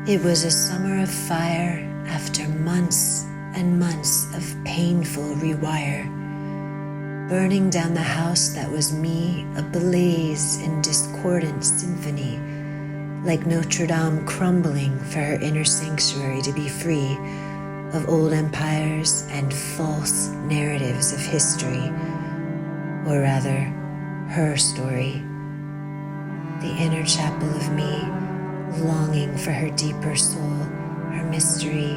It was a summer of fire after months and months of painful rewire, burning down the house that was me, ablaze in discordant symphony, like Notre Dame crumbling for her inner sanctuary to be free of old empires and false narratives of history, or rather, her story. The inner chapel of me, longing for her deeper soul, her mystery,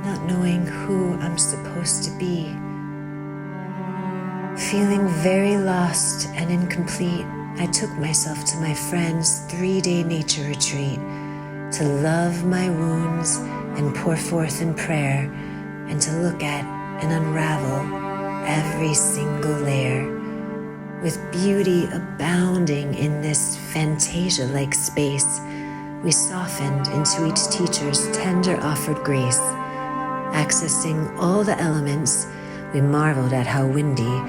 not knowing who I'm supposed to be. Feeling very lost and incomplete, I took myself to my friend's 3-day nature retreat to love my wounds and pour forth in prayer, and to look at and unravel every single layer, with beauty abounding in this fantasia-like space. We softened into each teacher's tender offered grace. Accessing all the elements, we marveled at how windy.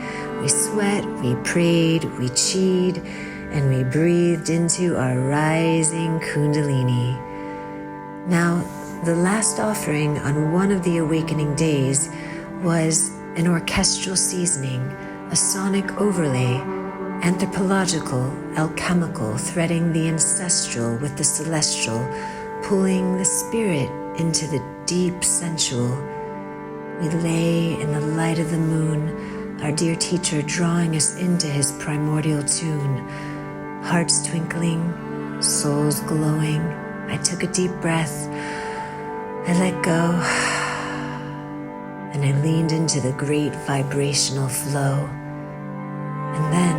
We sweat, we prayed, we chied, and we breathed into our rising kundalini. Now, the last offering on one of the awakening days was an orchestral seasoning, a sonic overlay, anthropological, alchemical, threading the ancestral with the celestial, pulling the spirit into the deep sensual. We lay in the light of the moon, our dear teacher drawing us into his primordial tune, hearts twinkling, souls glowing. I took a deep breath, I let go, and I leaned into the great vibrational flow. And then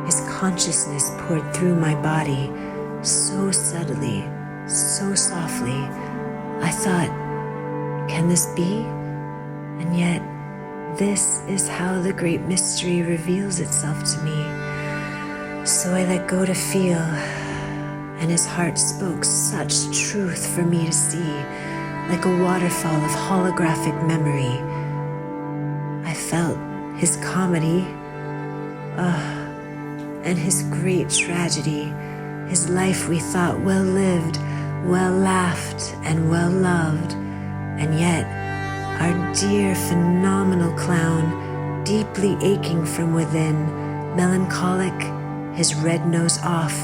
his consciousness poured through my body so subtly, so softly. I thought, can this be? And yet, this is how the great mystery reveals itself to me. So I let go to feel, and his heart spoke such truth for me to see, like a waterfall of holographic memory. I felt his comedy, and his great tragedy, his life we thought well lived, well laughed, and well loved, and yet our dear phenomenal clown, deeply aching from within, melancholic, his red nose off,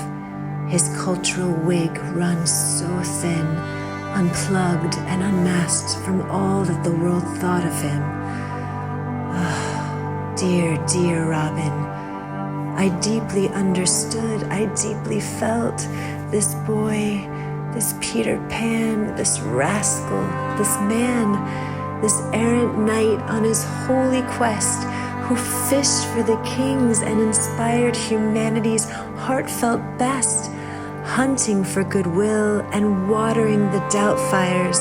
his cultural wig run so thin, unplugged and unmasked from all that the world thought of him. Dear, dear Robin, I deeply understood, I deeply felt this boy, this Peter Pan, this rascal, this man, this errant knight on his holy quest, who fished for the kings and inspired humanity's heartfelt best, hunting for goodwill and watering the doubt fires,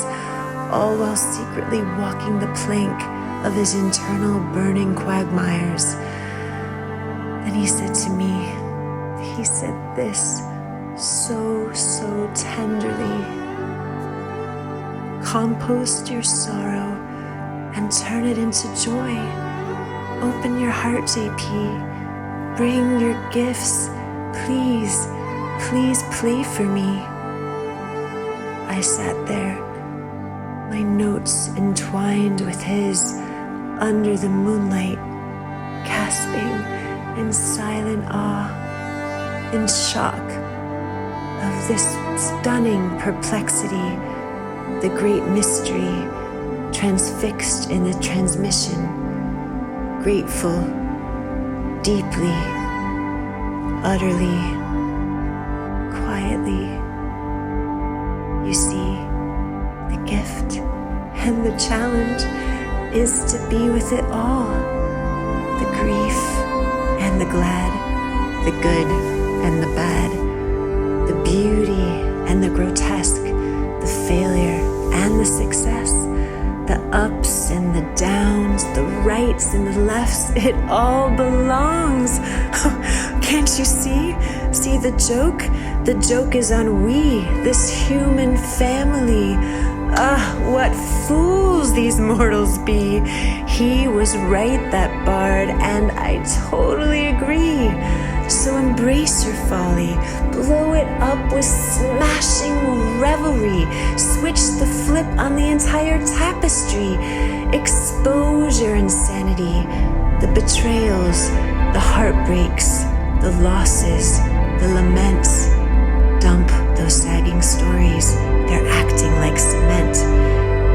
all while secretly walking the plank of his internal burning quagmires. Then he said to me, he said this so tenderly: compost your sorrow and turn it into joy. Open your heart, JP. Bring your gifts. Please, please play for me. I sat there, my notes entwined with his, under the moonlight, gasping in silent awe, in shock of this stunning perplexity, the great mystery transfixed in the transmission, grateful, deeply, utterly, quietly. You see, the gift and the challenge is to be with it all, the grief and the glad, the good and the bad, the beauty and the grotesque, the failure and the success, the ups and the downs, the rights and the lefts. It all belongs. Can't you see? See the joke? The joke is on we, this human family. What fools these mortals be. He was right, that bard, and I totally agree. So embrace your folly, blow it up with smashing revelry, switch the flip on the entire tapestry, expose your insanity, the betrayals, the heartbreaks, the losses, the laments. Dump those sagging stories, they're acting like cement.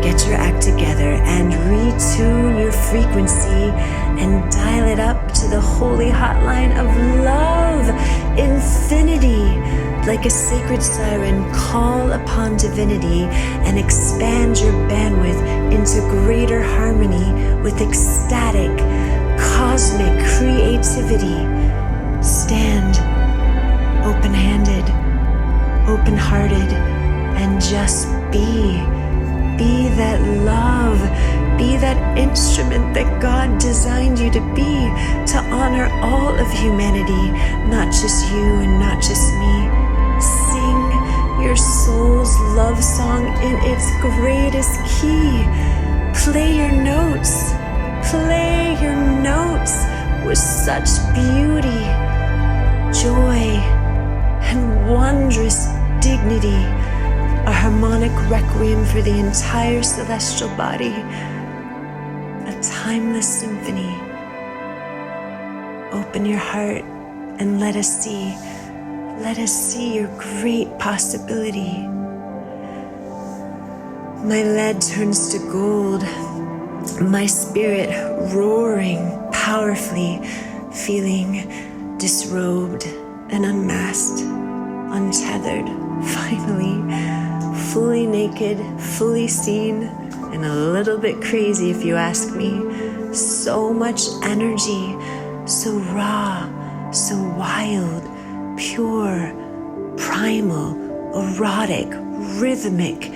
Get your act together and retune your frequency and dial it up to the holy hotline of love, infinity. Like a sacred siren, call upon divinity and expand your bandwidth into greater harmony with ecstatic, cosmic creativity. Stand open-handed, open-hearted, and just be. Be that love. Be that instrument that God designed you to be, to honor all of humanity, not just you and not just me. Sing your soul's love song in its greatest key. Play your notes. Play your notes with such beauty, joy, and wondrous dignity. A harmonic requiem for the entire celestial body. A timeless symphony. Open your heart and let us see your great possibility. My lead turns to gold, my spirit roaring powerfully, feeling disrobed and unmasked, untethered, finally, fully naked, fully seen, and a little bit crazy if you ask me. So much energy, so raw, so wild, pure, primal, erotic, rhythmic,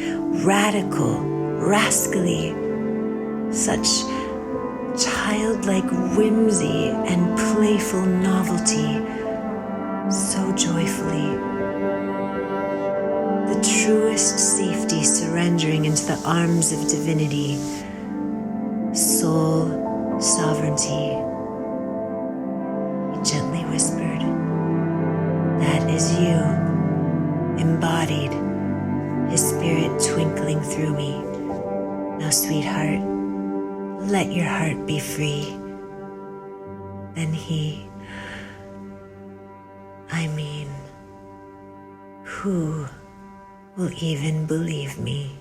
radical, rascally. Such childlike whimsy and playful novelty, so joyfully. The truest safety surrendering into the arms of divinity, soul sovereignty. He gently whispered, "That is you, embodied, his spirit twinkling through me. Now, sweetheart, let your heart be free." Then who will even believe me?